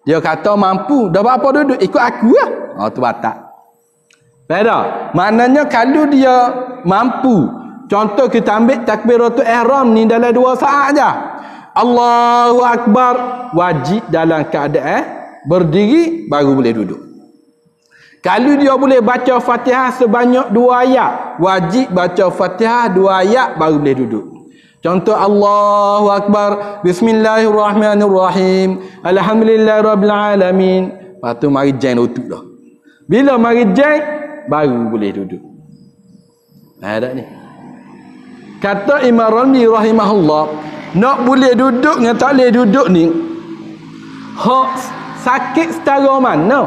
Dia kata mampu. Dah apa duduk? Ikut aku lah. Tu batal. Beda. Maknanya kalau dia mampu, contoh kita ambil takbiratul ihram ni dalam 2 saat aja. Allahu Akbar, wajib dalam keadaan berdiri baru boleh duduk. Kalau dia boleh baca Fatihah sebanyak 2 ayat, wajib baca Fatihah 2 ayat baru boleh duduk. Contoh Allahu Akbar, Bismillahirrahmanirrahim, Alhamdulillahirrabbilalamin. Lepas tu mari jain lutut dah. Bila mari jain baru boleh duduk. Ada ni. Kata Imam Ramli rahimahullah, nak boleh duduk dengan tak boleh duduk ni, hak sakit setara mana?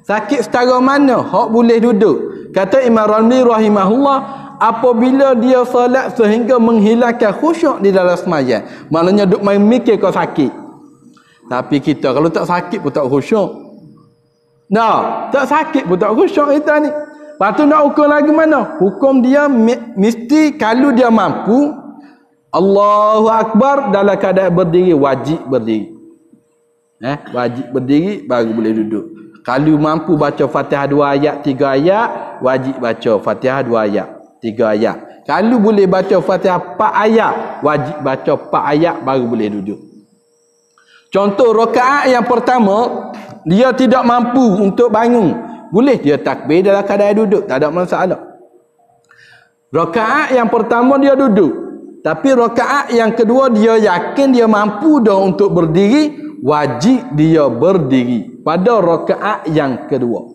Sakit setara mana hak boleh duduk? Kata Imam Ramli rahimahullah, apabila dia solat sehingga menghilangkan khusyuk di dalam sembahyang, maknanya duk main mikir kau sakit. Tapi kita kalau tak sakit pun tak khusyuk. Tak sakit pun tak khusyuk kita ni. Lepas tu nak hukum lagi mana? Hukum dia mesti kalau dia mampu, Allahu Akbar dalam keadaan berdiri, wajib berdiri. Wajib berdiri baru boleh duduk. Kalau mampu baca Fatihah 2 ayat, 3 ayat, wajib baca Fatihah 2 ayat, 3 ayat. Kalau boleh baca Fatihah 4 ayat, wajib baca 4 ayat baru boleh duduk. Contoh rakaat yang pertama, dia tidak mampu untuk bangun, boleh dia takbir dalam keadaan duduk, tak ada masalah. Rakaat yang pertama dia duduk, tapi rakaat yang kedua dia yakin dia mampu dah untuk berdiri, wajib dia berdiri pada rakaat yang kedua.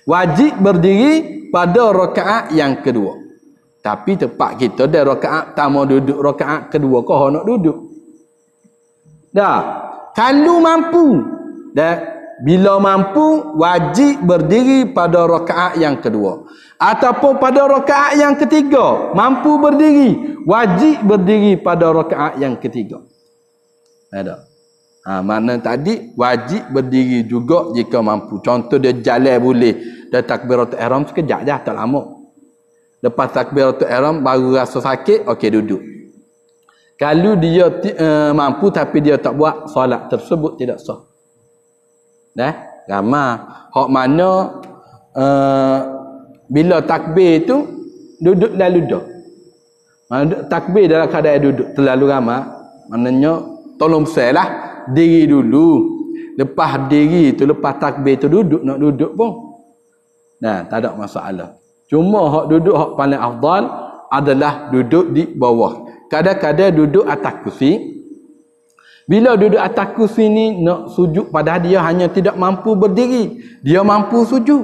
Wajib berdiri pada rakaat yang kedua. Tapi tempat kita dah rakaat pertama duduk, rakaat kedua kau nak duduk. Dah. Kalau mampu, dah bila mampu wajib berdiri pada rakaat yang kedua. Ataupun pada rakaat yang ketiga mampu berdiri, wajib berdiri pada rakaat yang ketiga. Ada. Mana tadi wajib berdiri juga jika mampu. Contoh dia jalan boleh, dah takbiratul ihram sekejap je, tak lama. Lepas takbiratul ihram baru rasa sakit, okey duduk. Kalau dia mampu tapi dia tak buat, solat tersebut tidak sah. Ramai hak mana bila takbir tu duduk lalu dah. Takbir dalam keadaan duduk terlalu ramai, maknanya tolong lah, diri dulu. Lepas diri tu, lepas takbir tu duduk, nak duduk pun tak ada masalah. Cuma hak duduk hak paling afdal adalah duduk di bawah. Kadang-kadang duduk atas kursi. Bila duduk atas kursi ni nak sujud, padahal dia hanya tidak mampu berdiri, dia mampu sujud.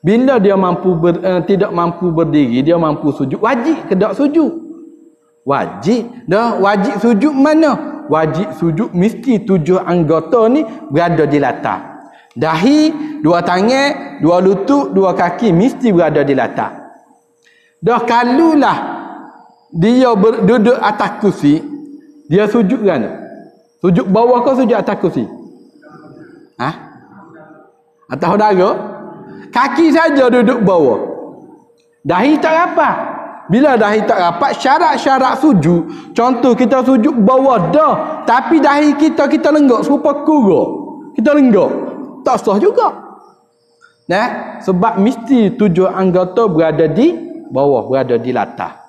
Bila dia tidak mampu berdiri, dia mampu sujud, wajib ke tak sujud? Wajib. Dah wajib sujud mana? Wajib sujud mesti 7 anggota ni berada di latar. Dahi, 2 tangan, 2 lutut, 2 kaki mesti berada di latar. Dah kalulah dia duduk atas kursi, dia sujud kan? Sujud bawah ke sujud atas kursi? Atas udara? Kaki saja duduk bawah. Dahi tak rapat. Bila dahi tak rapat, syarat-syarat sujud, contoh kita sujud bawah dah, tapi dahi kita lenggak serupa kurang, kita lenggak, tak sah juga. Sebab mesti 7 anggota berada di bawah, berada di latar.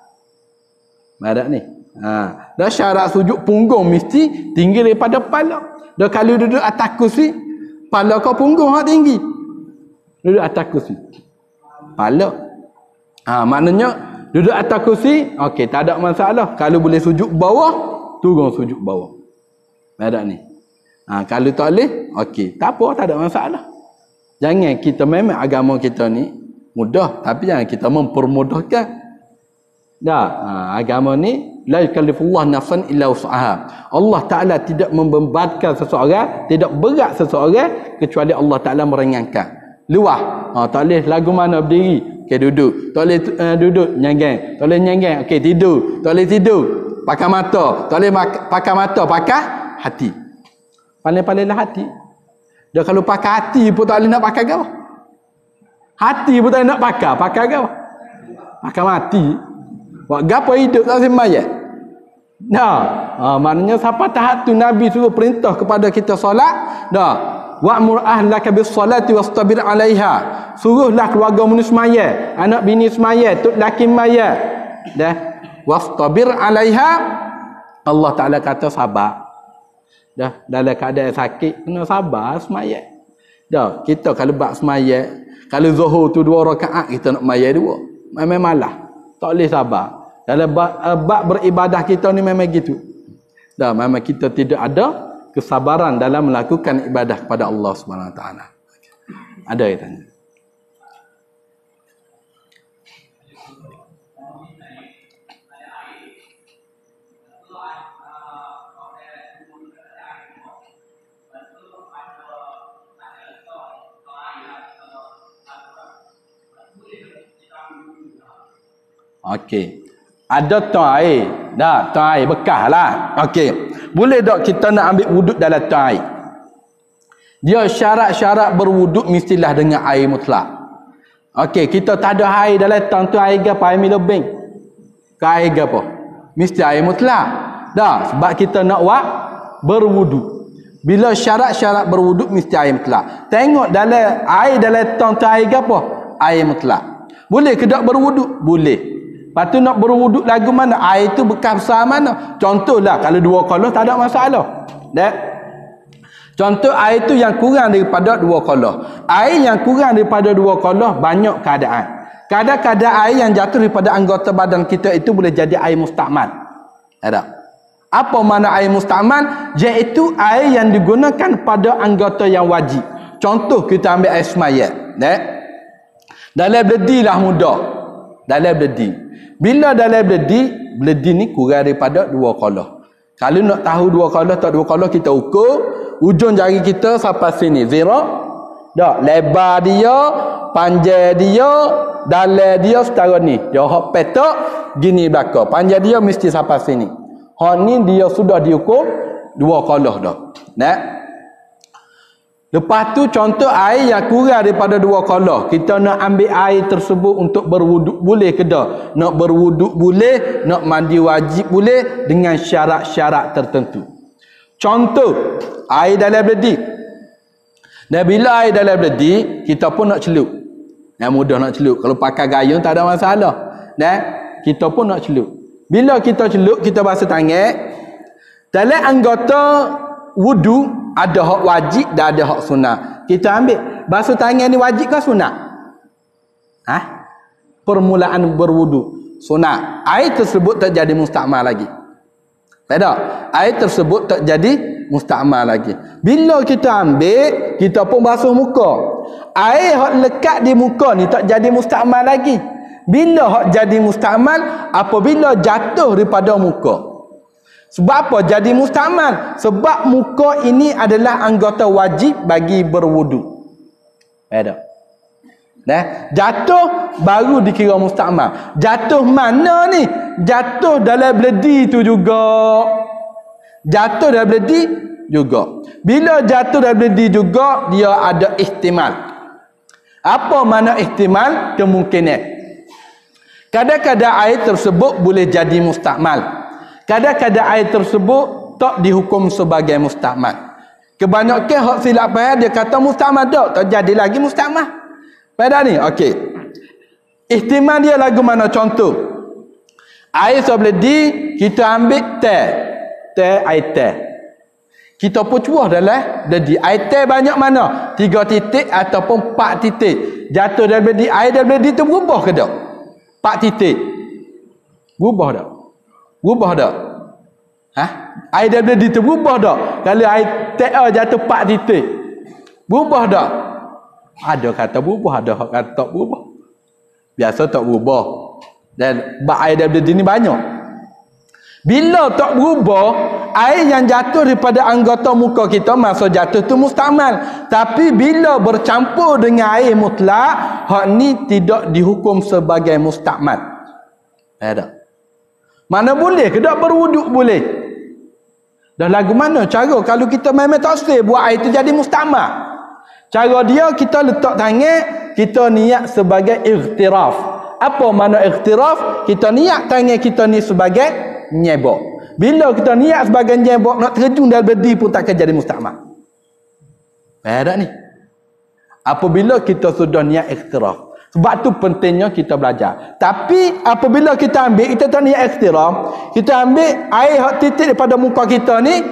Ada ni. Dah syarat sujud punggung mesti tinggi daripada kepala. Dah kalau duduk atas kursi, kepala kau punggung hak tinggi. Duduk atas kursi, kepala. Maknanya duduk atas kursi, okey, tak ada masalah. Kalau boleh sujud bawah, turun sujud bawah. Ada ni. Kalau tak boleh, okey, tak apa, tak ada masalah. Jangan kita, memang agama kita ni mudah, tapi jangan kita mempermudahkan. Agama ni la yukallifullah nafsan illa wus'aha. Allah Ta'ala tidak membebankan seseorang, tidak berat seseorang kecuali Allah Ta'ala meringankan. Luah. Tak boleh lagu mana berdiri, okey duduk. Tak boleh duduk nyanggang. Tak boleh nyanggang, okey tidur. Tak boleh tidur, pakai mata. Tak boleh pakai mata, pakai hati. Paling-palinglah hati. Dia kalau pakai hati pun tak boleh nak pakai apa? Hati pun tak boleh nak pakai apa? Akan mati. Buat gapo hidup tak sembahyang? Maknanya siapa tahap tu Nabi suruh perintah kepada kita solat. Wa'mur ahlaka bis salati wastabir 'alaiha. Suruhlah keluarga mu sembahyang, anak bini sembahyang, tok laki sembahyang. Wastabir 'alaiha. Allah Taala kata sabar. Dalam keadaan sakit kena sabar sembahyang. Kita kalau bab sembahyang, kalau zuhur tu 2 rakaat kita nak sembahyang 2. Memang malah. Tak boleh sabar. Dalam bab beribadah kita ni memang gitu. Memang kita tidak ada kesabaran dalam melakukan ibadah kepada Allah Subhanahu Wa Taala. Ada yang tanya. Okey. Ada tong air. Tong air bekas lah. Okey. Boleh tak kita nak ambil wuduk dalam tong air? Dia syarat-syarat berwuduk mestilah dengan air mutlak. Okey, kita tak ada air dalam tong tu, air apa? Air milobeng. Ke air apa? Mesti air mutlak. Sebab kita nak berwuduk. Bila syarat-syarat berwuduk mesti air mutlak. Tengok dalam air dalam tong tu air apa? Air mutlak. Boleh ke tak berwuduk? Boleh. Lepas tu nak berwuduk lagu mana? Air tu bekas besar mana? Contohlah kalau 2 kolah tak ada masalah. Contoh air tu yang kurang daripada 2 kolah. Air yang kurang daripada 2 kolah banyak keadaan. Kadang-kadang air yang jatuh daripada anggota badan kita itu boleh jadi air mustakmal. Ada. Apa makna air mustakmal? Iaitu air yang digunakan pada anggota yang wajib. Contoh kita ambil air sembahyang. Dalam beledi lah mudah. Dalam beledi. Bila dalam beledi ni kurang daripada 2 kolah. Kalau nak tahu 2 kolah tak 2 kolah, kita ukur ujung jari kita sampai sini. Zira. Lebar dia, panjang dia, dalam dia setara ni. Dia hak petak gini belakang. Panjang dia mesti sampai sini. Hak ni dia sudah diukur 2 kolah dah. Lepas tu contoh air yang kurang daripada 2 kolah. Kita nak ambil air tersebut untuk berwuduk boleh ke tak? Nak berwuduk boleh, nak mandi wajib boleh dengan syarat-syarat tertentu. Contoh air dalam beledi. Dan bila air dalam beledi, kita pun nak celup. Yang mudah nak celup. Kalau pakai gayung tak ada masalah. Kita pun nak celup. Bila kita celup, kita basuh tangan. Dalam anggota wudu ada hak wajib dan ada hak sunat. Kita ambil basuh tangan ni wajib ke sunat? Permulaan berwudu sunat. Air tersebut tak jadi mustakmal lagi. Tak ada. Air tersebut tak jadi mustakmal lagi. Bila kita ambil, kita pun basuh muka. Air hak lekat di muka ni tak jadi mustakmal lagi. Bila hak jadi mustakmal? Apabila jatuh daripada muka. Sebab apa jadi mustakmal? Sebab muka ini adalah anggota wajib bagi berwudu. Ada. Jatuh baru dikira mustakmal. Jatuh mana ni? Jatuh dalam beledi tu juga. Jatuh dalam beledi juga. Bila jatuh dalam beledi juga, dia ada ihtimal. Apa makna ihtimal? Kemungkinan. Kadang-kadang air tersebut boleh jadi mustakmal. Kadang-kadang air tersebut tak dihukum sebagai mustakmal. Kebanyakan hak silap faham dia kata mustakmal tak jadi lagi mustakmal. Pada ni, okey. Ihtimal dia lagu mana? Contoh. Air sebeledi kita ambil teh. Air teh. Kita pun cuah dalam beledi. Air teh banyak mana? 3 titik ataupun 4 titik. Jatuh dalam beledi. Air dalam beledi tu berubah ke tak? 4 titik. Berubah tak? Berubah tak? Air dalam beledi tu berubah tak? Kalau air teh jatuh 4 titik. Berubah tak? Ada kata berubah, ada kata tak berubah. Biasa tak berubah. Dan bak air dalam beledi ni banyak. Bila tak berubah, air yang jatuh daripada anggota muka kita masa jatuh tu mustakmal. Tapi bila bercampur dengan air mutlak, hak ni tidak dihukum sebagai mustakmal. Ada. Mana boleh ke tak berwuduk boleh? Dah lagu mana cara kalau kita memang tak selesai buat air tu jadi mustakmal? Cara dia kita letak tangan, kita niat sebagai ightiraf. Apa makna iktiraf? Kita niat tangan kita ni sebagai nyebok. Bila kita niat sebagai nyebok nak terjun dalam bedi pun takkan jadi mustakmal. Faham tak ni? Apabila kita sudah niat iktiraf. Sebab tu pentingnya kita belajar. Tapi apabila kita ambil, kita tak niat iktiraf, kita ambil air hak titik daripada muka kita ni,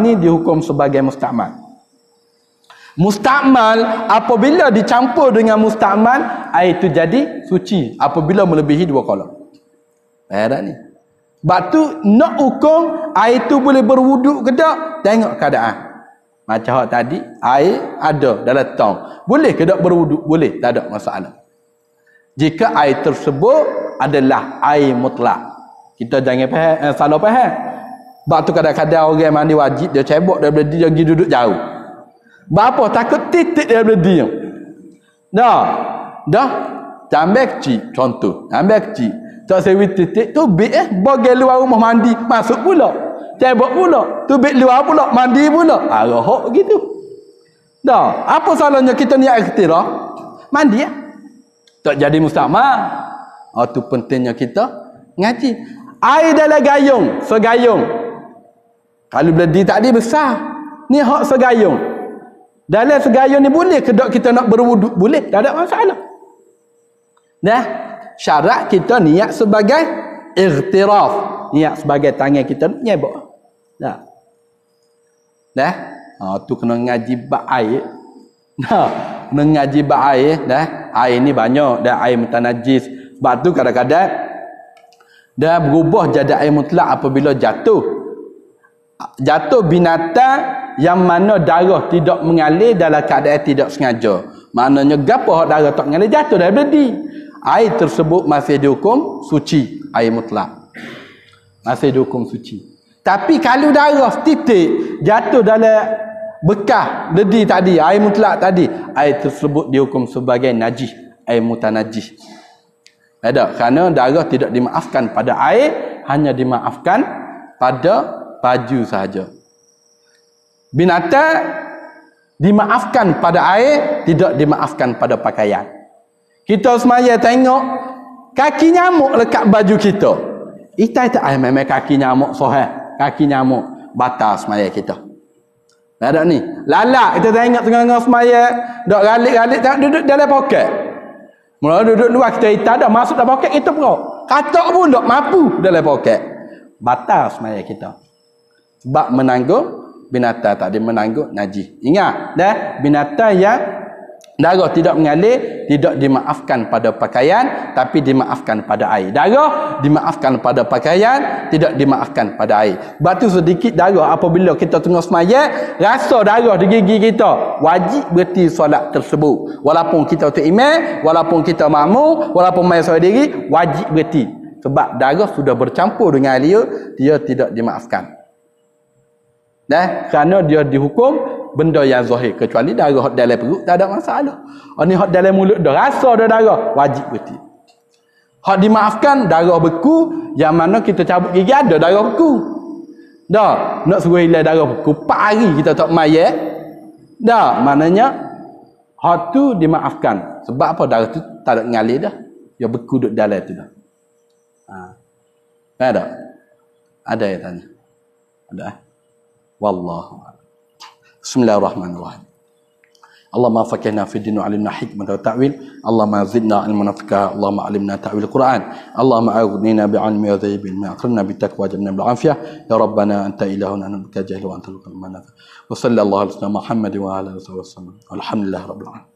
ni dihukum sebagai mustakmal. Mustakmal apabila dicampur dengan mustakmal, air itu jadi suci apabila melebihi 2 kolom. Faham tak ni? Sebab tu nak hukum air tu boleh berwuduk ke tak? Tengok keadaan. Macam hak tadi, air ada dalam tong. Boleh ke tak berwuduk? Boleh, tak ada masalah. Jika air tersebut adalah air mutlak. Kita jangan faham, salah faham. Sebab tu kadang-kadang orang mandi wajib, dia cebok daripada dia pergi duduk jauh. Berapa? Takut titik daripada dia. Dah. Ambil kecil. Contoh. Ambil kecil. Tak sewi titik tu bik bagi luar rumah mandi. Masuk pula. Cebok pula. Tu bik luar pula. Mandi pula. Rohok gitu. Dah. Apa salahnya kita niat iktiraf? Mandi tak jadi mustakmal. Tu pentingnya kita ngaji. Air dalam gayung. Segayung. Kalau beledi tadi besar. Ni hak segayung. Dalam segayung ni boleh ke tak kita nak berwuduk? Boleh. Tak ada masalah. Dah. Syarat kita niat sebagai iktiraf. Niat sebagai tangan kita nyebok. Dah. Tu kena ngaji bab air. Kena ngaji bab air. Dah. Air ni banyak. Dah air mutanajis. Sebab tu kadang-kadang dah berubah jadi air mutlak apabila jatuh. Jatuh binatang yang mana darah tidak mengalir dalam keadaan tidak sengaja. Maknanya gapo hak darah tak mengalir jatuh dari bedi. Air tersebut masih dihukum suci, air mutlak. Masih dihukum suci. Tapi kalau darah titik jatuh dalam bekas bedi tadi, air mutlak tadi, air tersebut dihukum sebagai najis, air mutanajis. Ada, kerana darah tidak dimaafkan pada air, hanya dimaafkan pada baju sahaja. Binatang dimaafkan pada air, tidak dimaafkan pada pakaian. Kita semaya tengok kaki nyamuk lekat baju kita. Itu memang kaki nyamuk soheh, kaki nyamuk batal semaya kita. Ada ni, lalak kita tengok tengah-tengah semaya, dok galik-galik tak duduk dalam poket. Mula duduk luar kita hitam dah masuk dalam poket kita pun. Katak pun dok mampu dalam poket. Batal semaya kita. Sebab menanggung binatang tadi menanggung najis. Ingat dah, binatang yang darah tidak mengalir tidak dimaafkan pada pakaian tapi dimaafkan pada air. Darah dimaafkan pada pakaian, tidak dimaafkan pada air. Batu sedikit darah apabila kita tengah semaya, rasa darah di gigi kita, wajib berhenti solat tersebut. Walaupun kita tu imam, walaupun kita makmum, walaupun main seorang diri, wajib berhenti. Sebab darah sudah bercampur dengan air, dia tidak dimaafkan. Kerana dia dihukum benda yang zahir, kecuali darah hot dalam perut tak ada masalah. Ni hot dalam mulut dah rasa dah darah, wajib berhenti. Hak dimaafkan darah beku, yang mana kita cabut gigi ada darah beku. Dah, nak suruh hilang darah beku 4 hari kita tak mayat. Dah, maknanya hak tu dimaafkan. Sebab apa? Darah tu tak ada ngalir dah. Dia beku duduk dalam tu dah. Ada? Ada yang tanya? Ada? Wallahu a'lam. Bismillahirrahmanirrahim. Allahumma fakihna fi din wa alimna hikmata wa ta'wil. Allahumma zidna ilman nafi'a. Allahumma alimna ta'wil Quran. Allahumma aghnina bi'ilmi wa dhaybi ilmi. Akrimna bitaqwa jannah bil afiyah. Ya Rabbana anta ilahuna nabika jahil wa anta al-qadman. Wa sallallahu ala Muhammad wa ala alihi wa sallam. Alhamdulillah rabbil alamin.